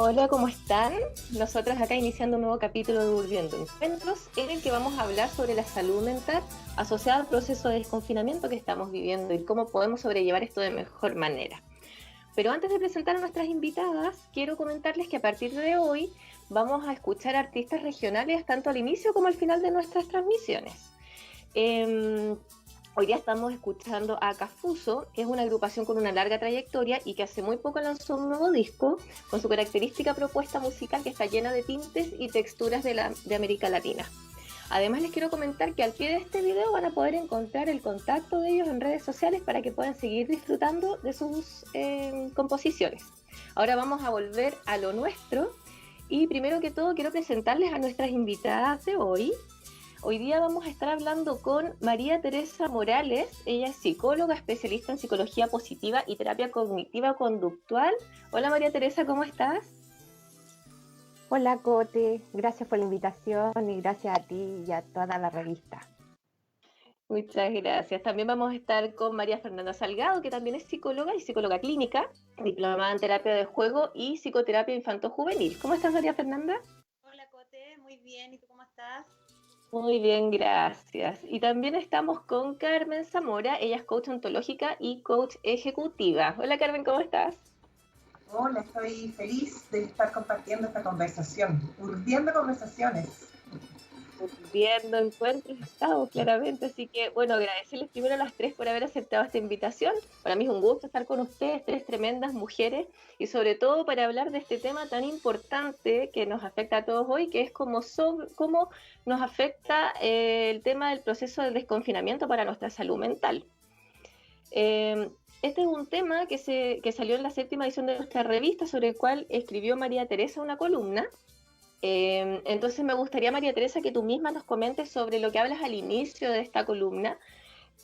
Hola, ¿cómo están? Nosotros acá iniciando un nuevo capítulo de Volviendo Encuentros, en el que vamos a hablar sobre la salud mental asociada al proceso de desconfinamiento que estamos viviendo y cómo podemos sobrellevar esto de mejor manera. Pero antes de presentar a nuestras invitadas, quiero comentarles que a partir de hoy vamos a escuchar artistas regionales tanto al inicio como al final de nuestras transmisiones. Hoy día estamos escuchando a Cafuso, que es una agrupación con una larga trayectoria y que hace muy poco lanzó un nuevo disco con su característica propuesta musical que está llena de tintes y texturas de América Latina. Además les quiero comentar que al pie de este video van a poder encontrar el contacto de ellos en redes sociales para que puedan seguir disfrutando de sus composiciones. Ahora vamos a volver a lo nuestro y primero que todo quiero presentarles a nuestras invitadas de hoy. Hoy día vamos a estar hablando con María Teresa Morales. Ella es psicóloga, especialista en psicología positiva y terapia cognitiva conductual. Hola María Teresa, ¿cómo estás? Hola Cote, gracias por la invitación y gracias a ti y a toda la revista. Muchas gracias. También vamos a estar con María Fernanda Salgado, que también es psicóloga y psicóloga clínica, diplomada en terapia de juego y psicoterapia infanto-juvenil. ¿Cómo estás, María Fernanda? Hola Cote, muy bien. ¿Y tú cómo estás? Muy bien, gracias. Y también estamos con Carmen Zamora, ella es coach ontológica y coach ejecutiva. Hola Carmen, ¿cómo estás? Hola, estoy feliz de estar compartiendo esta conversación, urdiendo conversaciones. Viendo encuentros estamos claramente, así que bueno, agradecerles primero a las tres por haber aceptado esta invitación. Para mí es un gusto estar con ustedes, tres tremendas mujeres, y sobre todo para hablar de este tema tan importante que nos afecta a todos hoy, que es cómo nos afecta el tema del proceso de desconfinamiento para nuestra salud mental. Este es un tema que salió en la 7ª edición de nuestra revista, sobre el cual escribió María Teresa una columna. Entonces me gustaría, María Teresa, que tú misma nos comentes sobre lo que hablas al inicio de esta columna,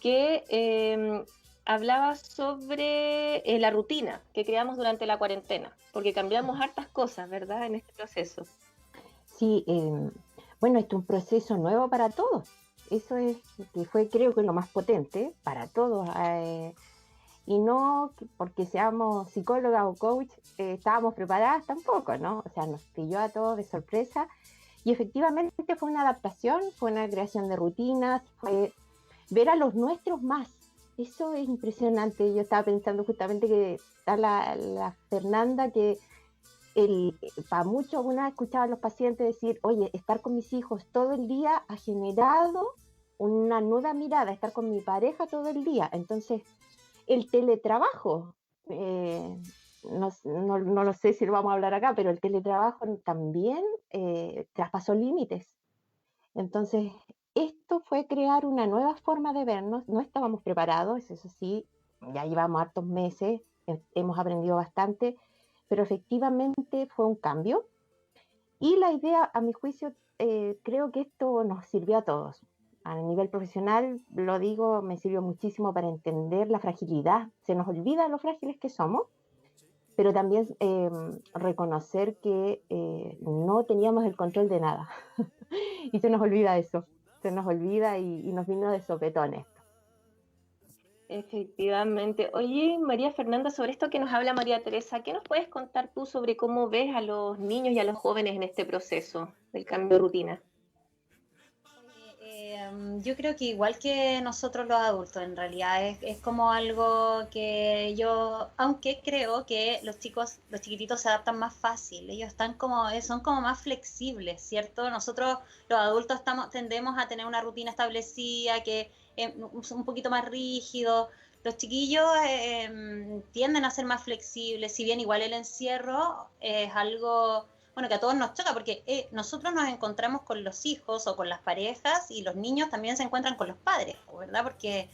que hablabas sobre la rutina que creamos durante la cuarentena, porque cambiamos hartas cosas, ¿verdad?, en este proceso. Sí, bueno, esto es un proceso nuevo para todos. Eso es que fue, creo que lo más potente para todos. Y no porque seamos psicólogas o coach, estábamos preparadas tampoco, ¿no? O sea, nos pilló a todos de sorpresa. Y efectivamente fue una adaptación, fue una creación de rutinas, fue ver a los nuestros más. Eso es impresionante. Yo estaba pensando justamente que está la Fernanda, que para muchos, una vez escuchaba a los pacientes decir, oye, estar con mis hijos todo el día ha generado una nueva mirada, estar con mi pareja todo el día. Entonces, el teletrabajo, no lo sé si lo vamos a hablar acá, pero el teletrabajo también traspasó límites. Entonces, esto fue crear una nueva forma de vernos. No estábamos preparados, eso sí, ya llevamos hartos meses, hemos aprendido bastante, pero efectivamente fue un cambio. Y la idea, a mi juicio, creo que esto nos sirvió a todos. A nivel profesional, lo digo, me sirvió muchísimo para entender la fragilidad. Se nos olvida lo frágiles que somos, pero también reconocer que no teníamos el control de nada. Y se nos olvida eso, se nos olvida y nos vino de sopetón esto. Efectivamente. Oye, María Fernanda, sobre esto que nos habla María Teresa, ¿qué nos puedes contar tú sobre cómo ves a los niños y a los jóvenes en este proceso del cambio de rutina? Yo creo que igual que nosotros los adultos, en realidad es como algo que yo, aunque creo que los chicos, los chiquititos se adaptan más fácil, ellos están como, son como más flexibles, ¿cierto? Nosotros los adultos tendemos a tener una rutina establecida, que es un poquito más rígido. Los chiquillos tienden a ser más flexibles, si bien igual el encierro es algo, bueno, que a todos nos choca, porque nosotros nos encontramos con los hijos o con las parejas y los niños también se encuentran con los padres, ¿verdad? Porque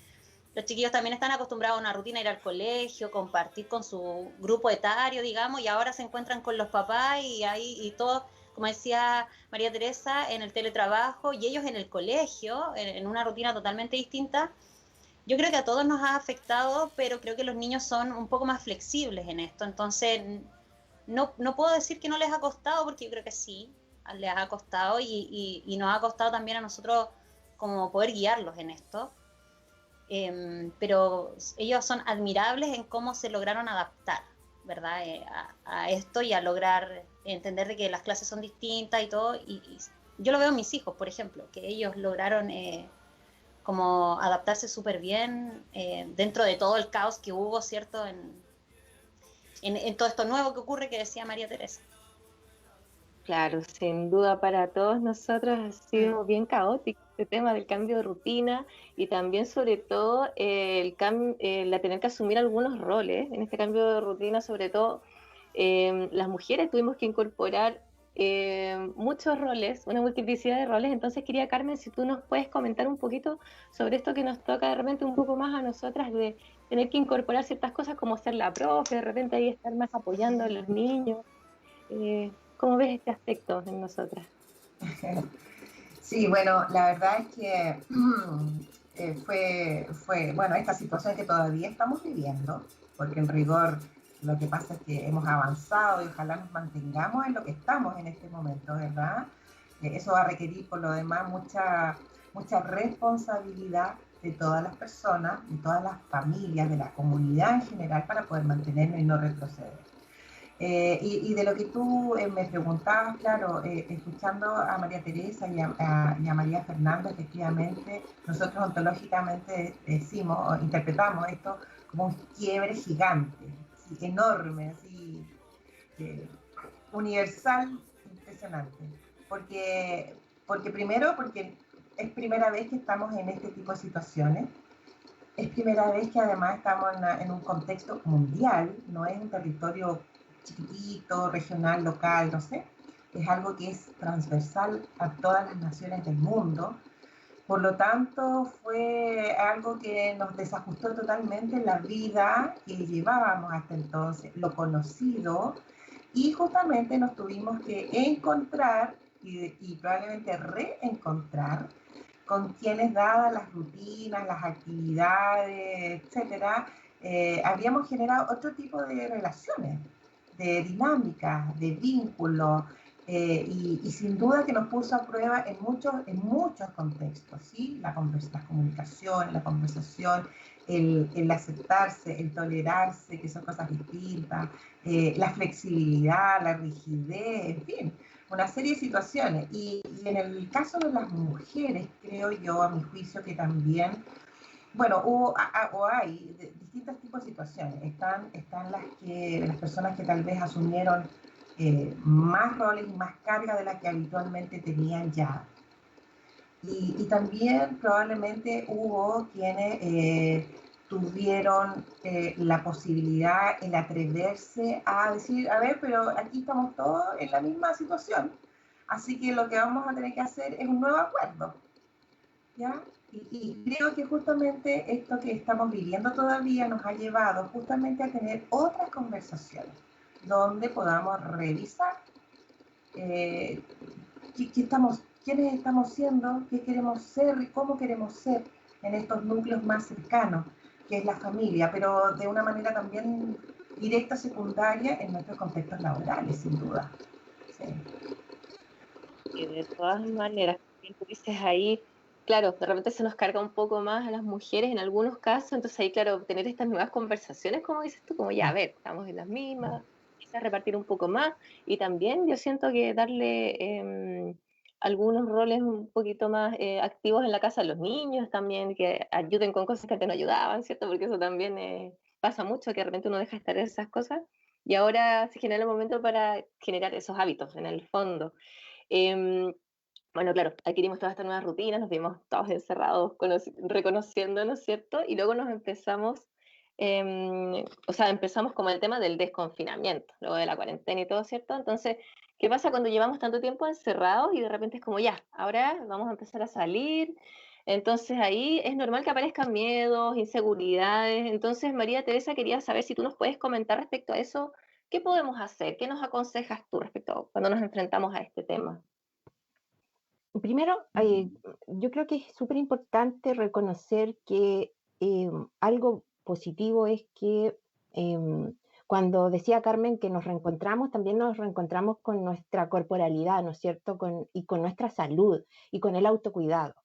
los chiquillos también están acostumbrados a una rutina, ir al colegio, compartir con su grupo etario, digamos, y ahora se encuentran con los papás y ahí y todo, como decía María Teresa, en el teletrabajo y ellos en el colegio, en una rutina totalmente distinta. Yo creo que a todos nos ha afectado, pero creo que los niños son un poco más flexibles en esto, entonces no puedo decir que no les ha costado, porque yo creo que sí, les ha costado y nos ha costado también a nosotros como poder guiarlos en esto. Pero ellos son admirables en cómo se lograron adaptar, ¿verdad? A esto y a lograr entender de que las clases son distintas y todo, y yo lo veo en mis hijos, por ejemplo, que ellos lograron como adaptarse súper bien dentro de todo el caos que hubo, ¿cierto? En todo esto nuevo que ocurre que decía María Teresa. Claro, sin duda para todos nosotros ha Mm. sido bien caótico este tema del cambio de rutina y también sobre todo la tener que asumir algunos roles. En este cambio de rutina, sobre todo las mujeres tuvimos que incorporar muchos roles, una multiplicidad de roles. Entonces quería, Carmen, si tú nos puedes comentar un poquito sobre esto que nos toca de repente un poco más a nosotras de tener que incorporar ciertas cosas como ser la profe, de repente ahí estar más apoyando a los niños. ¿Cómo ves este aspecto en nosotras? Sí, bueno, la verdad es que bueno, esta situación que todavía estamos viviendo, porque en rigor lo que pasa es que hemos avanzado y ojalá nos mantengamos en lo que estamos en este momento, ¿verdad? Eso va a requerir por lo demás mucha responsabilidad de todas las personas, de todas las familias, de la comunidad en general para poder mantenernos y no retroceder. Y de lo que tú me preguntabas, claro, escuchando a María Teresa y a María Fernanda, efectivamente, nosotros ontológicamente decimos o interpretamos esto como un quiebre gigante, así, enorme, así, eh, universal, impresionante. Porque primero, porque es primera vez que estamos en este tipo de situaciones. Es primera vez que además estamos en un contexto mundial, no es un territorio chiquitito, regional, local, no sé. Es algo que es transversal a todas las naciones del mundo. Por lo tanto, fue algo que nos desajustó totalmente la vida que llevábamos hasta entonces, lo conocido, y justamente nos tuvimos que encontrar y probablemente reencontrar con quienes, dadas las rutinas, las actividades, etcétera, habíamos generado otro tipo de relaciones, de dinámicas, de vínculos, y sin duda que nos puso a prueba en muchos contextos, ¿sí? La comunicación, la conversación, el aceptarse, el tolerarse, que son cosas distintas, la flexibilidad, la rigidez, en fin, una serie de situaciones. Y en el caso de las mujeres, creo yo, a mi juicio, que también, bueno, hubo o hay distintos tipos de situaciones. Están las personas que tal vez asumieron más roles y más carga de la que habitualmente tenían ya. Y también probablemente hubo quienes tuvieron la posibilidad, el atreverse a decir, a ver, pero aquí estamos todos en la misma situación, así que lo que vamos a tener que hacer es un nuevo acuerdo, ¿ya? Y creo que justamente esto que estamos viviendo todavía nos ha llevado justamente a tener otras conversaciones donde podamos revisar eh, quiénes estamos siendo, qué queremos ser y cómo queremos ser en estos núcleos más cercanos, que es la familia, pero de una manera también directa, secundaria, en nuestros contextos laborales, sin duda. Sí. Y de todas maneras, como tú dices ahí, claro, de repente se nos carga un poco más a las mujeres en algunos casos, entonces ahí, claro, tener estas nuevas conversaciones, como dices tú, como ya, a ver, estamos en las mismas, quizás repartir un poco más, y también yo siento que darle algunos roles un poquito más activos en la casa a los niños también, que ayuden con cosas que antes no ayudaban, ¿cierto? Porque eso también pasa mucho, que de repente uno deja de estar en esas cosas, y ahora se genera el momento para generar esos hábitos en el fondo. Em, bueno, claro, adquirimos todas estas nuevas rutinas, nos vimos todos encerrados, reconociéndonos, ¿cierto? Y luego nos empezamos, o sea, empezamos como el tema del desconfinamiento, luego de la cuarentena y todo, ¿cierto? Entonces, ¿qué pasa cuando llevamos tanto tiempo encerrados y de repente es como ya, ahora vamos a empezar a salir? Entonces ahí es normal que aparezcan miedos, inseguridades. Entonces, María Teresa, quería saber si tú nos puedes comentar respecto a eso, ¿qué podemos hacer? ¿Qué nos aconsejas tú respecto a cuando nos enfrentamos a este tema? Primero, yo creo que es súper importante reconocer que algo positivo es que cuando decía Carmen que nos reencontramos, también nos reencontramos con nuestra corporalidad, ¿no es cierto? Y con nuestra salud y con el autocuidado.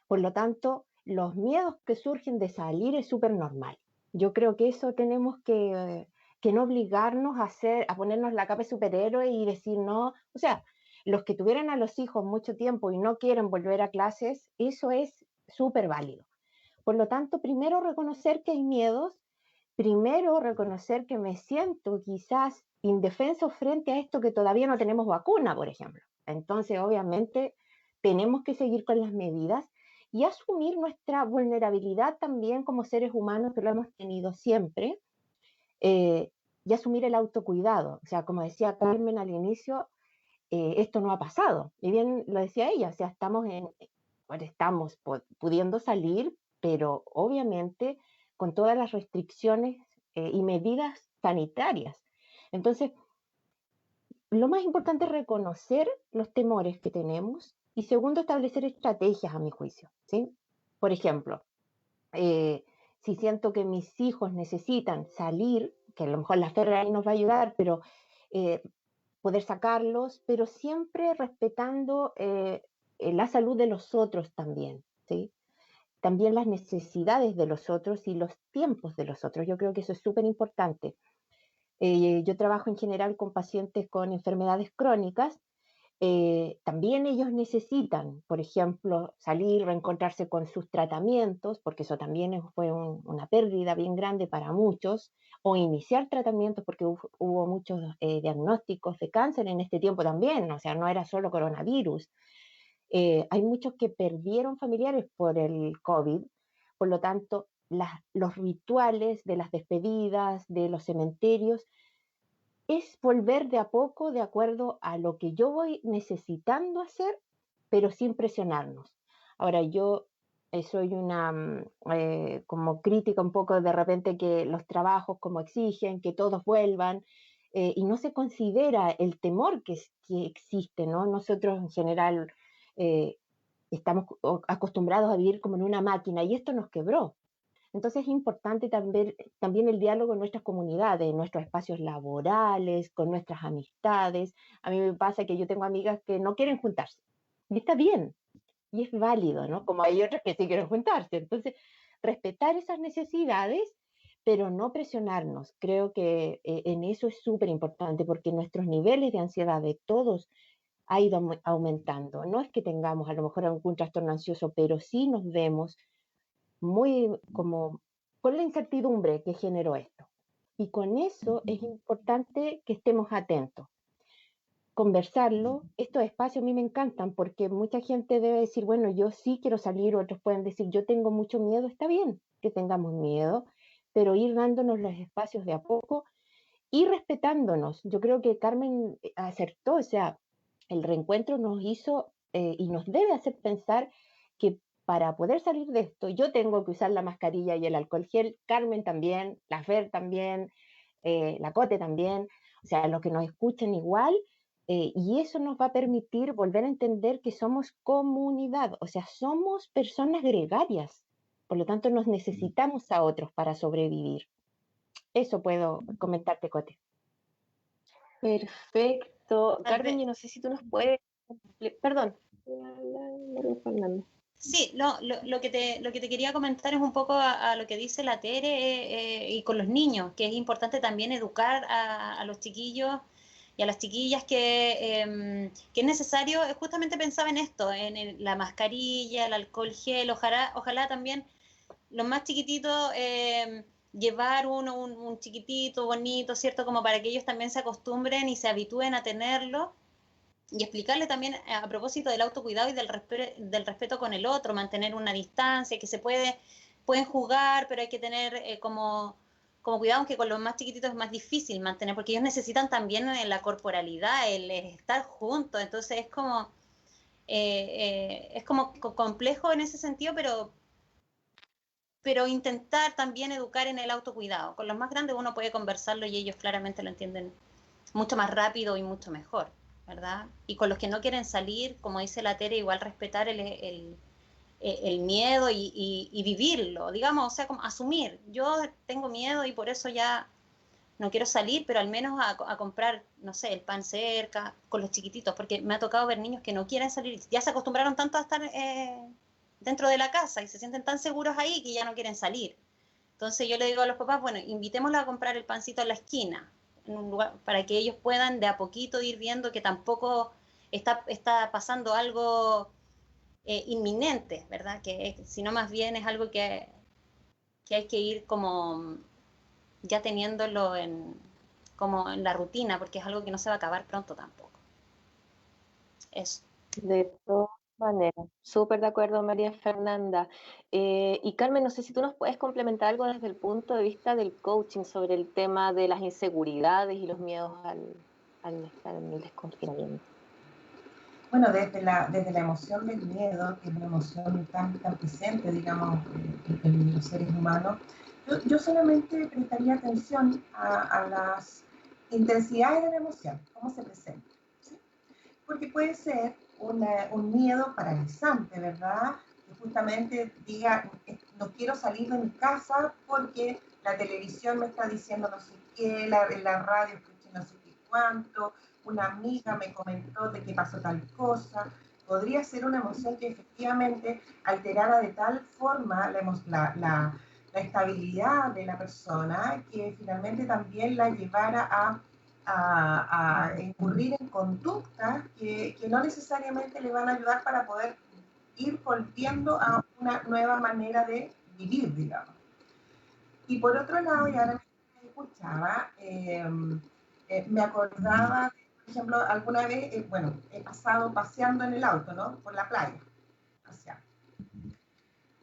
Por lo tanto, los miedos que surgen de salir es súper normal. Yo creo que eso tenemos que que no obligarnos a ponernos la capa de superhéroe y decir no. O sea, los que tuvieran a los hijos mucho tiempo y no quieren volver a clases, eso es súper válido. Por lo tanto, primero reconocer que hay miedos, primero reconocer que me siento quizás indefenso frente a esto que todavía no tenemos vacuna, por ejemplo. Entonces, obviamente, tenemos que seguir con las medidas y asumir nuestra vulnerabilidad también como seres humanos, que lo hemos tenido siempre, y asumir el autocuidado. O sea, como decía Carmen al inicio, esto no ha pasado. Y bien lo decía ella, o sea, estamos pudiendo salir, pero obviamente con todas las restricciones y medidas sanitarias. Entonces, lo más importante es reconocer los temores que tenemos y segundo, establecer estrategias a mi juicio, ¿sí? Por ejemplo, si siento que mis hijos necesitan salir, que a lo mejor la Ferre ahí nos va a ayudar, pero eh, poder sacarlos, pero siempre respetando la salud de los otros también, ¿sí? También las necesidades de los otros y los tiempos de los otros. Yo creo que eso es súper importante. Yo trabajo en general con pacientes con enfermedades crónicas. También ellos necesitan, por ejemplo, salir, reencontrarse con sus tratamientos, porque eso también fue una pérdida bien grande para muchos, o iniciar tratamientos, porque hubo muchos diagnósticos de cáncer en este tiempo también, o sea, no era solo coronavirus. Hay muchos que perdieron familiares por el COVID, por lo tanto, los rituales de las despedidas, de los cementerios, es volver de a poco de acuerdo a lo que yo voy necesitando hacer, pero sin presionarnos. Ahora, yo soy una como crítica un poco de repente que los trabajos como exigen, que todos vuelvan, y no se considera el temor que existe, ¿no? Nosotros en general eh, estamos acostumbrados a vivir como en una máquina y esto nos quebró. Entonces es importante también el diálogo en nuestras comunidades, en nuestros espacios laborales, con nuestras amistades. A mí me pasa que yo tengo amigas que no quieren juntarse. Y está bien, y es válido, ¿no? Como hay otras que sí quieren juntarse. Entonces, respetar esas necesidades, pero no presionarnos. Creo que en eso es súper importante porque nuestros niveles de ansiedad de todos ha ido aumentando. No es que tengamos a lo mejor algún trastorno ansioso, pero sí nos vemos muy como con la incertidumbre que generó esto. Y con eso es importante que estemos atentos. Conversarlo, estos espacios a mí me encantan porque mucha gente debe decir, bueno, yo sí quiero salir, otros pueden decir, yo tengo mucho miedo, está bien que tengamos miedo, pero ir dándonos los espacios de a poco y respetándonos. Yo creo que Carmen acertó, o sea, el reencuentro nos hizo y nos debe hacer pensar que para poder salir de esto, yo tengo que usar la mascarilla y el alcohol gel, Carmen también, la Fer también, la Cote también, o sea, los que nos escuchen igual, y eso nos va a permitir volver a entender que somos comunidad, o sea, somos personas gregarias, por lo tanto nos necesitamos a otros para sobrevivir. Eso puedo comentarte, Cote. Perfecto. Tal Carmen, vez, yo no sé si tú nos puedes... Perdón. Fernando. sí, no, lo que te quería comentar es un poco a lo que dice la Tere y con los niños, que es importante también educar a los chiquillos y a las chiquillas que es necesario, justamente pensaba en esto, en la mascarilla, el alcohol gel, ojalá también los más chiquititos llevar un chiquitito bonito, ¿cierto? Como para que ellos también se acostumbren y se habitúen a tenerlo y explicarle también a propósito del autocuidado y del respeto con el otro, mantener una distancia, que pueden jugar, pero hay que tener como cuidado, aunque con los más chiquititos es más difícil mantener, porque ellos necesitan también la corporalidad, el estar juntos, entonces es como complejo en ese sentido, pero intentar también educar en el autocuidado. Con los más grandes uno puede conversarlo y ellos claramente lo entienden mucho más rápido y mucho mejor, ¿verdad? Y con los que no quieren salir, como dice la Tere, igual respetar el miedo y vivirlo, digamos, o sea, como asumir, yo tengo miedo y por eso ya no quiero salir, pero al menos a comprar, no sé, el pan cerca, con los chiquititos, porque me ha tocado ver niños que no quieren salir, ya se acostumbraron tanto a estar dentro de la casa y se sienten tan seguros ahí que ya no quieren salir. Entonces yo le digo a los papás, bueno, invitémoslos a comprar el pancito en la esquina, en un lugar, para que ellos puedan de a poquito ir viendo que tampoco está pasando algo inminente, ¿verdad? Sino más bien es algo que hay que ir como ya teniéndolo como en la rutina, porque es algo que no se va a acabar pronto tampoco. Eso. De todas maneras, súper de acuerdo, María Fernanda. Y Carmen, no sé si tú nos puedes complementar algo desde el punto de vista del coaching sobre el tema de las inseguridades y los miedos al estar en el desconfinamiento. Bueno, desde la emoción del miedo, que es una emoción tan presente, digamos, en los seres humanos, yo solamente prestaría atención a las intensidades de la emoción, cómo se presenta, ¿sí? Porque puede ser un miedo paralizante, ¿verdad? Que justamente diga, no quiero salir de mi casa porque la televisión me está diciendo no sé qué, en la radio escuché no sé qué cuánto, una amiga me comentó de que pasó tal cosa. Podría ser una emoción que efectivamente alterara de tal forma la estabilidad de la persona que finalmente también la llevara a incurrir en conductas que no necesariamente le van a ayudar para poder ir volviendo a una nueva manera de vivir, digamos. Y por otro lado, y ahora me escuchaba, me acordaba, por ejemplo, alguna vez, bueno, he pasado paseando en el auto, ¿no? Por la playa, paseando.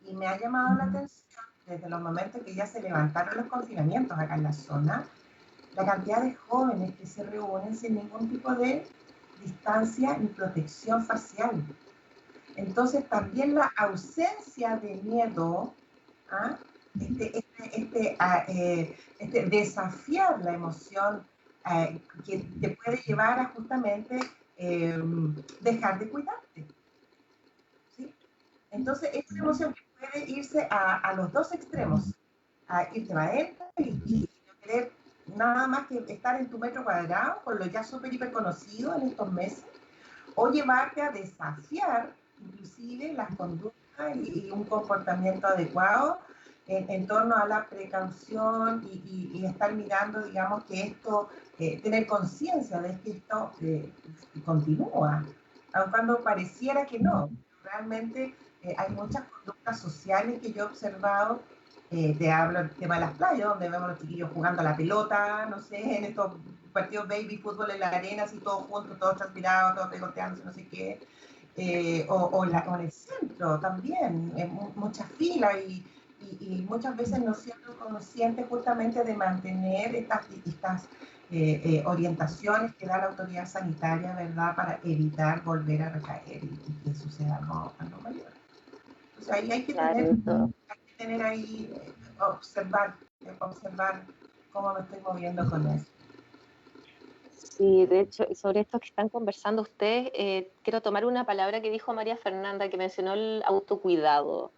Y me ha llamado la atención, desde los momentos que ya se levantaron los confinamientos acá en la zona, la cantidad de jóvenes que se reúnen sin ningún tipo de distancia ni protección facial. Entonces también la ausencia de miedo, ¿ah? Desafiar la emoción que te puede llevar a justamente dejar de cuidarte, ¿sí? Entonces es una emoción que puede irse a los dos extremos, a irte para adentro y no querer nada más que estar en tu metro cuadrado, con lo ya súper hiper conocido en estos meses, o llevarte a desafiar inclusive las conductas y un comportamiento adecuado en torno a la precaución y estar mirando, digamos, que esto, tener conciencia de que esto continúa, aun cuando pareciera que no. Realmente hay muchas conductas sociales que yo he observado. Te hablo del tema de las playas, donde vemos a los chiquillos jugando a la pelota, no sé, en estos partidos baby fútbol en la arena, así todos juntos, todos transpirados, todos pegoteándose, no sé qué. O en el centro también, muchas filas y muchas veces no siendo conscientes justamente de mantener estas orientaciones que da la autoridad sanitaria, ¿verdad?, para evitar volver a recaer y que suceda algo mayor. Entonces ahí hay que tener ahí, observar cómo me estoy moviendo con eso. Sí, de hecho, sobre esto que están conversando ustedes, quiero tomar una palabra que dijo María Fernanda, que mencionó el autocuidado.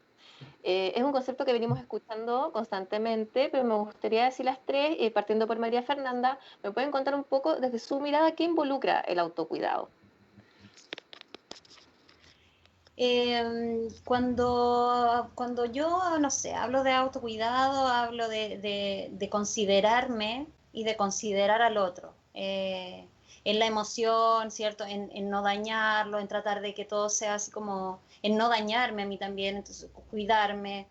Es un concepto que venimos escuchando constantemente, pero me gustaría decir las tres, partiendo por María Fernanda, ¿me pueden contar un poco desde su mirada qué involucra el autocuidado? Cuando yo, no sé, hablo de autocuidado, hablo de considerarme y de considerar al otro. En la emoción, ¿cierto? En no dañarlo, en tratar de que todo sea así como, en no dañarme a mí también, entonces cuidarme,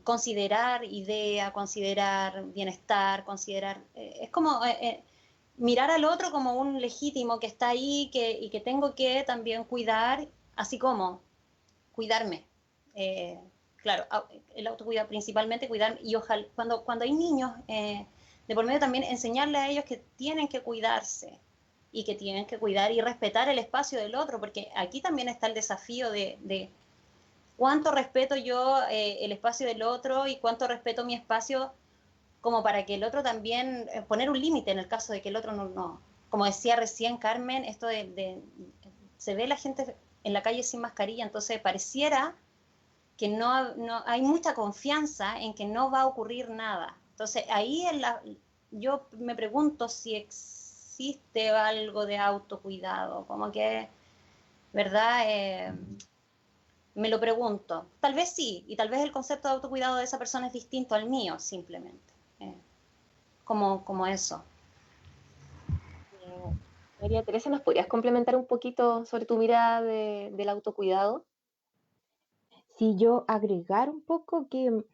considerar idea, considerar bienestar, considerar, es como mirar al otro como un legítimo que está ahí y que tengo que también cuidar, así como cuidarme. Claro, el autocuidado principalmente, cuidar, y ojalá, cuando hay niños, de por medio también enseñarle a ellos que tienen que cuidarse y que tienen que cuidar y respetar el espacio del otro, porque aquí también está el desafío de cuánto respeto yo el espacio del otro y cuánto respeto mi espacio como para que el otro también, poner un límite en el caso de que el otro no. Como decía recién Carmen, esto se ve la gente en la calle sin mascarilla, entonces pareciera que no hay mucha confianza en que no va a ocurrir nada. Entonces ahí yo me pregunto si existe algo de autocuidado, como que, ¿verdad? Me lo pregunto. Tal vez sí, y tal vez el concepto de autocuidado de esa persona es distinto al mío, simplemente. Como eso. María Teresa, ¿nos podrías complementar un poquito sobre tu mirada del autocuidado? Si yo agregar un poco que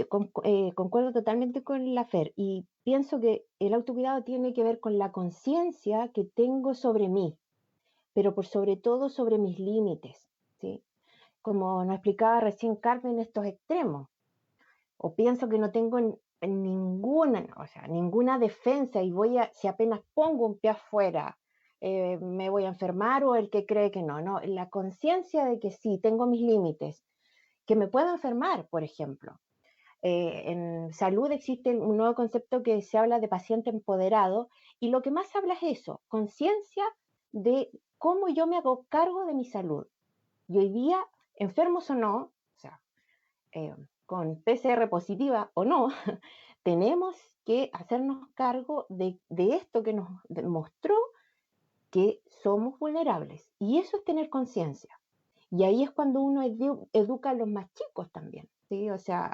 concuerdo totalmente con la Fer y pienso que el autocuidado tiene que ver con la conciencia que tengo sobre mí, pero por sobre todo sobre mis límites, ¿sí? Como nos explicaba recién Carmen, estos extremos, o pienso que no tengo en ninguna, o sea, ninguna defensa y si apenas pongo un pie afuera, me voy a enfermar o el que cree que no, no, la conciencia de que sí, tengo mis límites, que me puedo enfermar, por ejemplo. En salud existe un nuevo concepto que se habla de paciente empoderado y lo que más habla es eso, conciencia de cómo yo me hago cargo de mi salud. Y hoy día, enfermos o no, o sea, con PCR positiva o no, tenemos que hacernos cargo de esto que nos demostró que somos vulnerables. Y eso es tener conciencia. Y ahí es cuando uno educa a los más chicos también, ¿sí? O sea,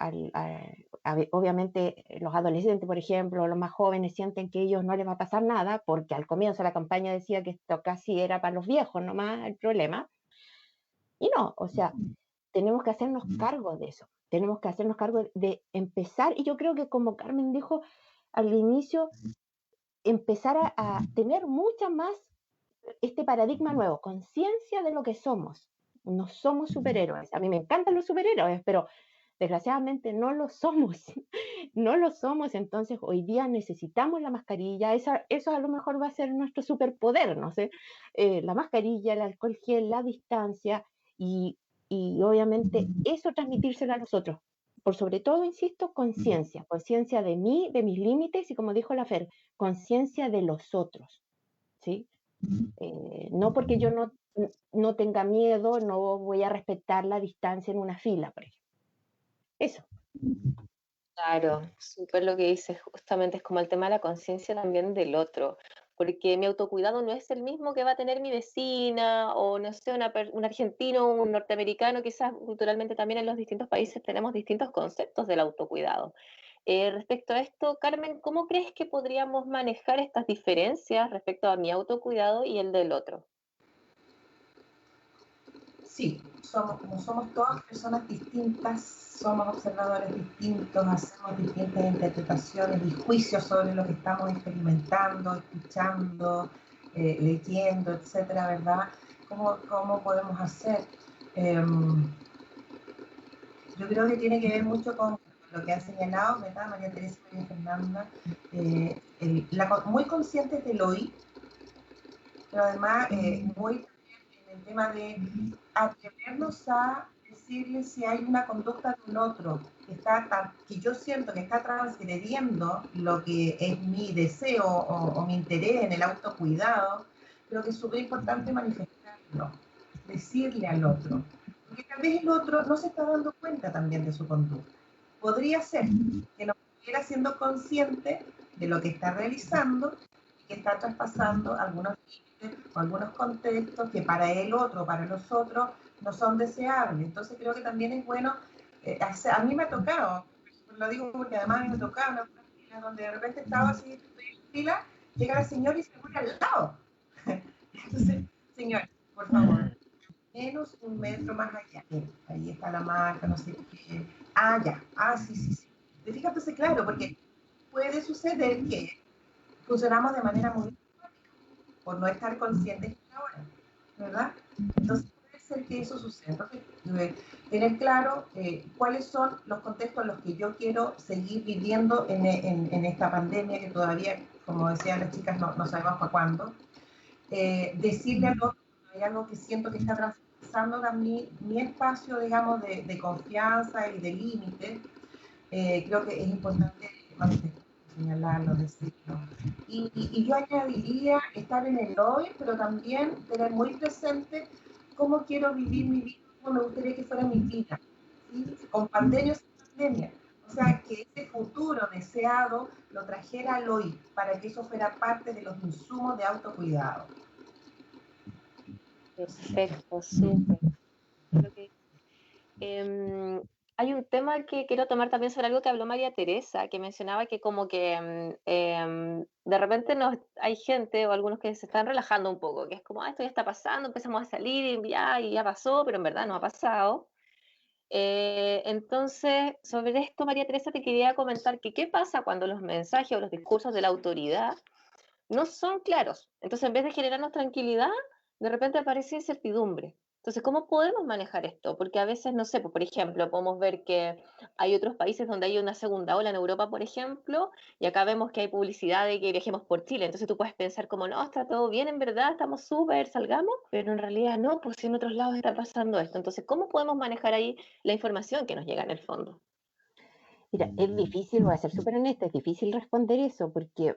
obviamente los adolescentes, por ejemplo, los más jóvenes sienten que a ellos no les va a pasar nada, porque al comienzo la campaña decía que esto casi era para los viejos nomás el problema. Y no, o sea, tenemos que hacernos cargo de eso, tenemos que hacernos cargo de empezar, y yo creo que como Carmen dijo al inicio, empezar a tener mucha más este paradigma nuevo, conciencia de lo que somos. No somos superhéroes. A mí me encantan los superhéroes, pero desgraciadamente no lo somos. No lo somos, entonces hoy día necesitamos la mascarilla. Eso a lo mejor va a ser nuestro superpoder, no sé. La mascarilla, el alcohol gel, la distancia y, y obviamente eso transmitírselo a los otros. Por sobre todo, insisto, conciencia. Conciencia de mí, de mis límites y como dijo la Fer, conciencia de los otros. ¿Sí? No porque yo no tenga miedo, no voy a respetar la distancia en una fila, por ejemplo. Eso. Claro, súper lo que dices, justamente es como el tema de la conciencia también del otro, porque mi autocuidado no es el mismo que va a tener mi vecina, o no sé, un argentino, un norteamericano, quizás culturalmente también en los distintos países tenemos distintos conceptos del autocuidado. Respecto a esto, Carmen, ¿cómo crees que podríamos manejar estas diferencias respecto a mi autocuidado y el del otro? Sí, como somos todas personas distintas, somos observadores distintos, hacemos distintas interpretaciones y juicios sobre lo que estamos experimentando, escuchando, leyendo, etcétera, ¿verdad? ¿Cómo podemos hacer? Yo creo que tiene que ver mucho con lo que ha señalado, ¿verdad? María Teresa y María Fernanda, muy conscientes del hoy, pero además muy en el tema de atrevernos a decirle si hay una conducta de un otro que yo siento que está transgrediendo lo que es mi deseo o mi interés en el autocuidado, creo que es súper importante manifestarlo, decirle al otro, porque tal vez el otro no se está dando cuenta también de su conducta. Podría ser que no estuviera siendo consciente de lo que está realizando y que está traspasando algunos límites o algunos contextos que para el otro, para los otros, no son deseables. Entonces creo que también es bueno, a mí me ha tocado, lo digo porque además a mí me tocaba una fila donde de repente estaba así, estoy en fila, llega el señor y se pone al lado. Entonces, señor, por favor, menos un metro más allá. Ahí está la marca, no sé qué. Ah, ya. Ah, sí, sí, sí. Te fijas, entonces, claro, porque puede suceder que funcionamos de manera muy por no estar conscientes de la hora, ¿verdad? Entonces puede ser que eso suceda. Entonces, tener claro cuáles son los contextos en los que yo quiero seguir viviendo en esta pandemia que todavía, como decían las chicas, no sabemos para cuándo. Decirle al otro hay algo que siento que está traspasando también mi espacio, digamos, de confianza y de límite. Creo que es importante señalarlo, decirlo. Y yo añadiría estar en el hoy, pero también tener muy presente cómo quiero vivir mi vida, cómo me gustaría que fuera mi vida, ¿sí? Con pandemia o sin pandemia. O sea, que ese futuro deseado lo trajera al hoy, para que eso fuera parte de los insumos de autocuidado. Perfecto, súper. Lo que Em, Hay un tema que quiero tomar también sobre algo que habló María Teresa, que mencionaba que como que de repente hay gente o algunos que se están relajando un poco, que es como, esto ya está pasando, empezamos a salir y ya pasó, pero en verdad no ha pasado. Entonces, sobre esto, María Teresa, te quería comentar que qué pasa cuando los mensajes o los discursos de la autoridad no son claros. Entonces, en vez de generarnos tranquilidad, de repente aparece incertidumbre. Entonces, ¿cómo podemos manejar esto? Porque a veces, no sé, pues, por ejemplo, podemos ver que hay otros países donde hay una segunda ola en Europa, por ejemplo, y acá vemos que hay publicidad de que viajemos por Chile. Entonces tú puedes pensar como, no, está todo bien, en verdad, estamos súper, salgamos, pero en realidad no, pues si en otros lados está pasando esto. Entonces, ¿cómo podemos manejar ahí la información que nos llega en el fondo? Mira, es difícil, voy a ser súper honesta, es difícil responder eso porque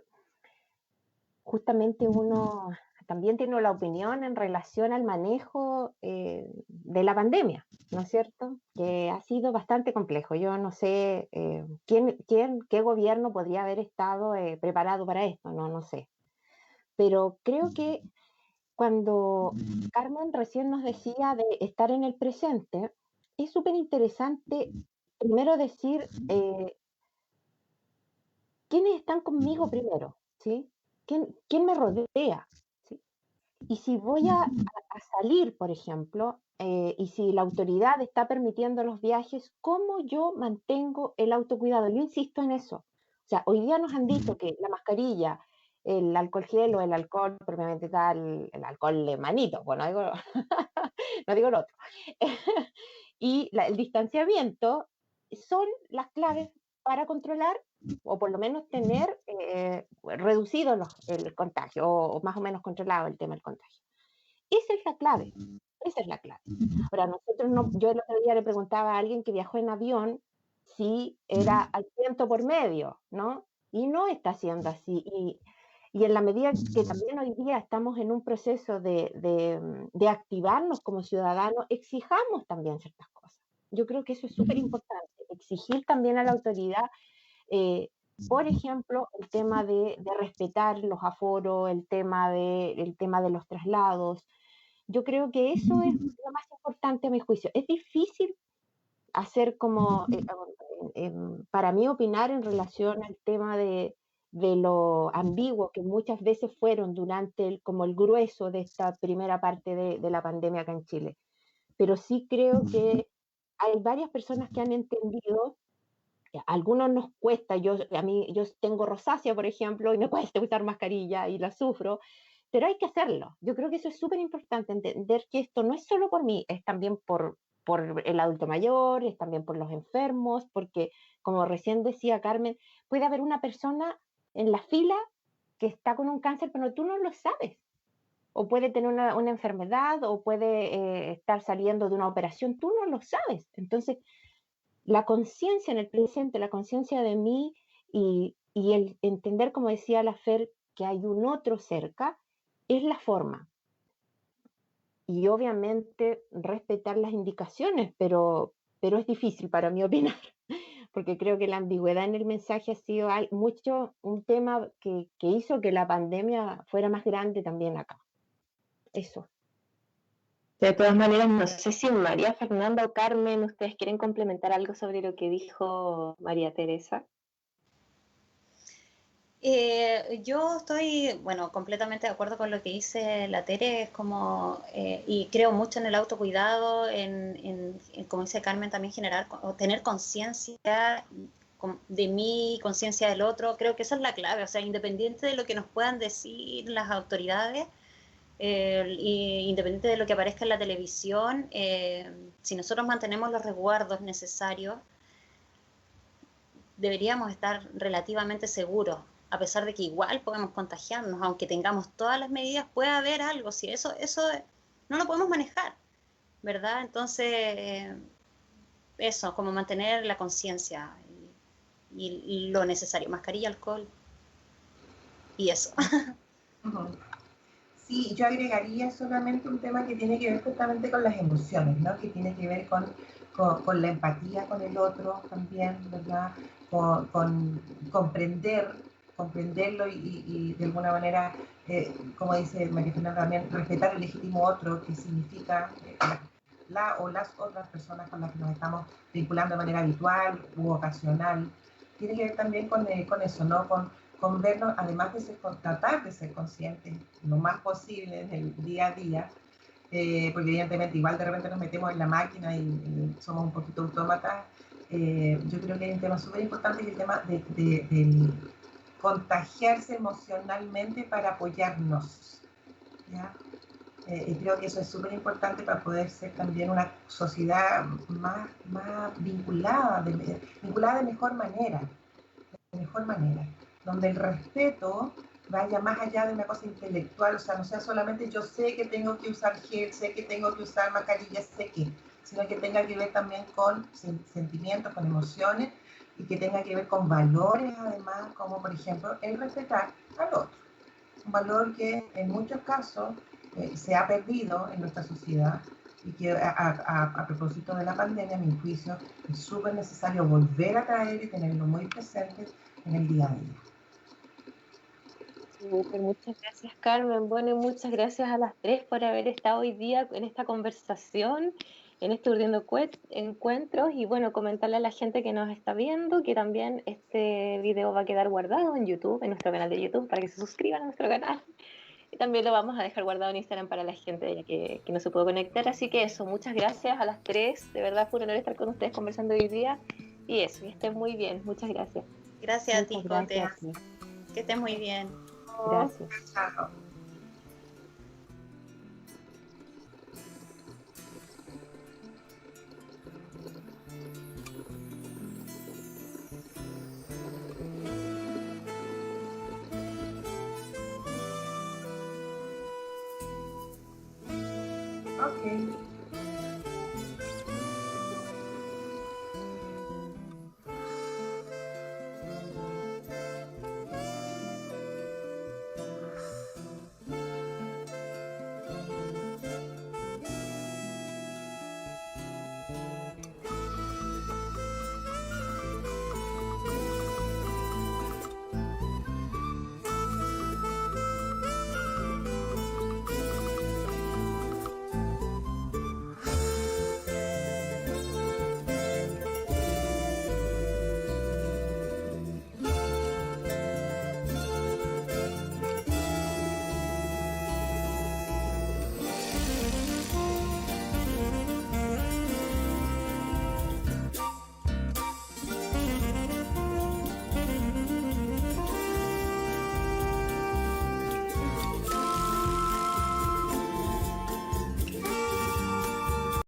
justamente uno también tiene la opinión en relación al manejo de la pandemia, ¿no es cierto? Que ha sido bastante complejo. Yo no sé qué gobierno podría haber estado preparado para esto, no sé. Pero creo que cuando Carmen recién nos decía de estar en el presente, es súper interesante primero decir quiénes están conmigo primero, ¿sí? ¿Quién me rodea? ¿Sí? Y si voy a salir, por ejemplo, y si la autoridad está permitiendo los viajes, ¿cómo yo mantengo el autocuidado? Yo insisto en eso. O sea, hoy día nos han dicho que la mascarilla, el alcohol gel o el alcohol propiamente tal, el alcohol de manito, bueno, no digo lo otro, y el distanciamiento son las claves para controlar o por lo menos tener reducido el contagio o más o menos controlado el tema del contagio. Esa es la clave, esa es la clave. Ahora, nosotros no, yo el otro día le preguntaba a alguien que viajó en avión si era al ciento por medio, ¿no? Y no está siendo así. Y en la medida que también hoy día estamos en un proceso de activarnos como ciudadanos, exijamos también ciertas cosas. Yo creo que eso es súper importante, exigir también a la autoridad, eh, por ejemplo, el tema de respetar los aforos, el tema de los traslados. Yo creo que eso es lo más importante a mi juicio. Es difícil hacer como, para mí, opinar en relación al tema de lo ambiguo que muchas veces fueron durante como el grueso de esta primera parte de la pandemia acá en Chile. Pero sí creo que hay varias personas que han entendido, a algunos nos cuesta, yo tengo rosácea, por ejemplo, y me cuesta usar mascarilla y la sufro, pero hay que hacerlo. Yo creo que eso es súper importante, entender que esto no es solo por mí, es también por el adulto mayor, es también por los enfermos, porque como recién decía Carmen, puede haber una persona en la fila que está con un cáncer, pero tú no lo sabes. O puede tener una enfermedad, o puede estar saliendo de una operación, tú no lo sabes. Entonces, la conciencia en el presente, la conciencia de mí y el entender, como decía la Fer, que hay un otro cerca, es la forma. Y obviamente respetar las indicaciones, pero es difícil para mí opinar, porque creo que la ambigüedad en el mensaje ha sido mucho un tema que hizo que la pandemia fuera más grande también acá. Eso. De todas maneras, no sé si María Fernanda o Carmen, ustedes quieren complementar algo sobre lo que dijo María Teresa. Yo estoy, bueno, completamente de acuerdo con lo que dice la Tere, es como, y creo mucho en el autocuidado, como dice Carmen, también generar o tener conciencia de mí, conciencia del otro, creo que esa es la clave, o sea, independiente de lo que nos puedan decir las autoridades, independiente de lo que aparezca en la televisión, si nosotros mantenemos los resguardos necesarios, deberíamos estar relativamente seguros, a pesar de que igual podemos contagiarnos, aunque tengamos todas las medidas, puede haber algo, si eso no lo podemos manejar, ¿verdad? Entonces, eso, como mantener la conciencia y lo necesario, mascarilla, alcohol y eso. Sí, yo agregaría solamente un tema que tiene que ver justamente con las emociones, ¿no? Que tiene que ver con la empatía con el otro también, ¿verdad? Con comprenderlo y de alguna manera, como dice María Fernanda también, respetar el legítimo otro, que significa la o las otras personas con las que nos estamos vinculando de manera habitual u ocasional. Tiene que ver también con eso, ¿no? Con vernos, además de tratar de ser conscientes lo más posible en el día a día, porque evidentemente igual de repente nos metemos en la máquina y somos un poquito autómatas. Yo creo que hay un tema súper importante, que es el tema de contagiarse emocionalmente para apoyarnos, ¿ya? Y creo que eso es súper importante para poder ser también una sociedad más vinculada, vinculada de mejor manera, donde el respeto vaya más allá de una cosa intelectual, o sea, no sea solamente yo sé que tengo que usar gel, sé que tengo que usar mascarilla, sé que, sino que tenga que ver también con sentimientos, con emociones, y que tenga que ver con valores, además, como por ejemplo el respetar al otro. Un valor que en muchos casos se ha perdido en nuestra sociedad, y que a propósito de la pandemia, a mi juicio, es súper necesario volver a traer y tenerlo muy presente en el día a día. Súper, muchas gracias, Carmen. Bueno, y muchas gracias a las tres por haber estado hoy día en esta conversación, en este Urdiendo Encuentros. Y bueno, comentarle a la gente que nos está viendo que también este video va a quedar guardado en YouTube, en nuestro canal de YouTube, para que se suscriban a nuestro canal. Y también lo vamos a dejar guardado en Instagram para la gente ya que no se pudo conectar. Así que eso, muchas gracias a las tres. De verdad fue un honor estar con ustedes conversando hoy día. Y eso, y estén muy bien. Muchas gracias. Gracias a ti, Muchas Cote. gracias a ti. Que estés muy bien. Gracias. Chao. Ok.